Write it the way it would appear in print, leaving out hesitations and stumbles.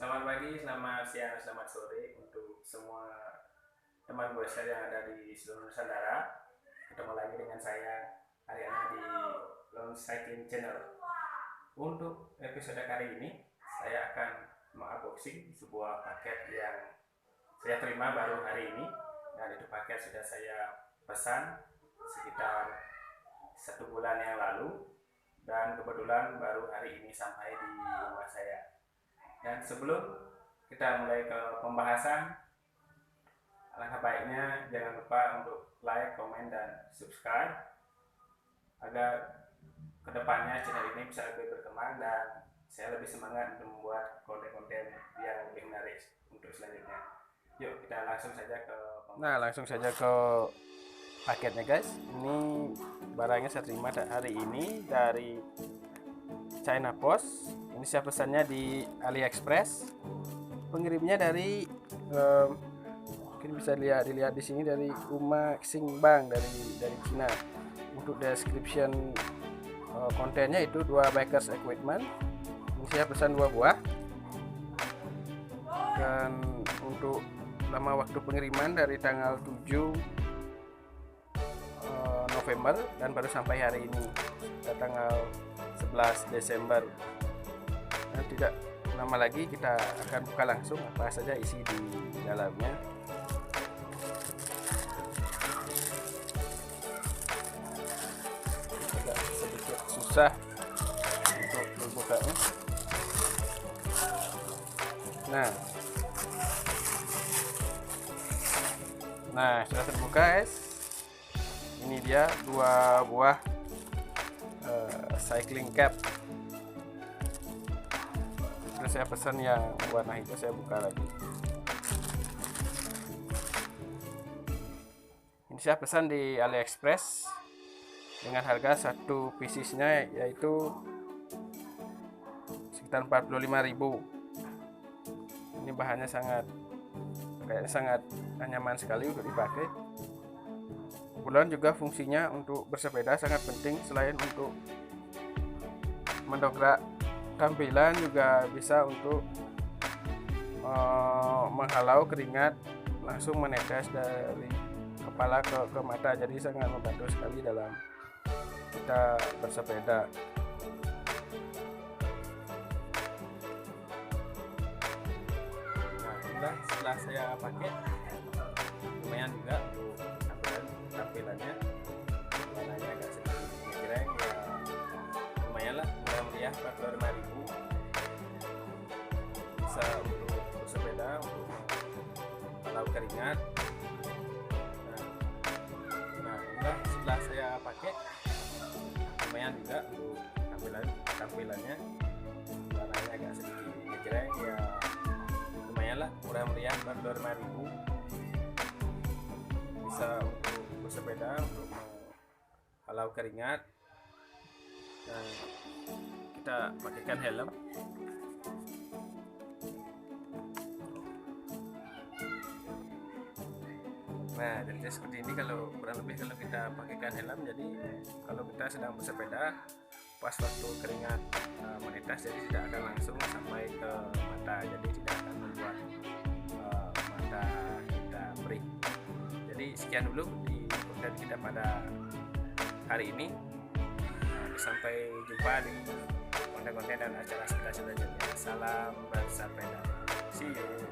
Selamat pagi, selamat siang, selamat sore untuk semua teman belajar yang ada di seluruh Nusantara. Ketemu lagi dengan saya Ariana di Lone Cycling Channel. Untuk episode kali ini, saya akan mengunboxing sebuah paket yang saya terima baru hari ini, dan itu paket sudah saya pesan sekitar 1 bulan yang lalu, dan kebetulan baru hari ini sampai di rumah saya. Dan sebelum kita mulai ke pembahasan, alangkah baiknya jangan lupa untuk like, komen, dan subscribe agar kedepannya channel ini bisa lebih berkembang dan saya lebih semangat untuk membuat konten-konten yang lebih menarik untuk selanjutnya. Yuk kita langsung saja ke langsung saja ke paketnya guys. Ini barangnya saya terima hari ini dari China Post. Ini saya pesannya di AliExpress. Pengirimnya dari mungkin bisa dilihat di sini dari Uma Xingbang dari Cina. Untuk description kontennya itu 2 bikers equipment. Ini saya pesan 2 buah. Dan untuk lama waktu pengiriman dari tanggal 7 November dan baru sampai hari ini tanggal 11 Desember. Dan tidak lama lagi kita akan buka langsung apa saja isi di dalamnya. Agak sedikit susah untuk membukanya. Nah sudah terbuka guys. Ini dia 2 buah cycling cap. Terus saya pesan yang warna hijau, saya buka lagi. Ini saya pesan di AliExpress dengan harga satu piecesnya yaitu sekitar 45.000. Ini bahannya sangat nyaman sekali untuk dipakai. Kemudian juga fungsinya untuk bersepeda sangat penting. Selain untuk mendongkrak tampilan, juga bisa untuk menghalau keringat langsung menetes dari kepala ke mata. Jadi sangat membantu sekali dalam kita bersepeda. Nah inilah setelah saya pakai, lumayan juga untuk tampilannya. Warnanya agak sedikit ngejreng ya, lumayan lah, murah meriah, 45.000. Bisa untuk bersepeda, untuk menghalau keringat. Nah inilah setelah saya pakai, lumayan juga untuk tampilannya. Warnanya agak sedikit ngejreng ya, lumayan lah, murah meriah, 45.000. Bisa untuk bersepeda, untuk menghalau keringat. Dan kita pakaikan helm. Nah jadi seperti ini kalau kurang lebih kalau kita pakaikan helm. Jadi kalau kita sedang bersepeda, pas waktu keringat menetes, jadi tidak akan langsung sampai ke mata, jadi tidak akan membuat mata kita perih. Jadi sekian dulu di konten kita pada hari ini. Sampai jumpa di konten-konten dan acara sepeda selanjutnya. Salam bersepeda. See you.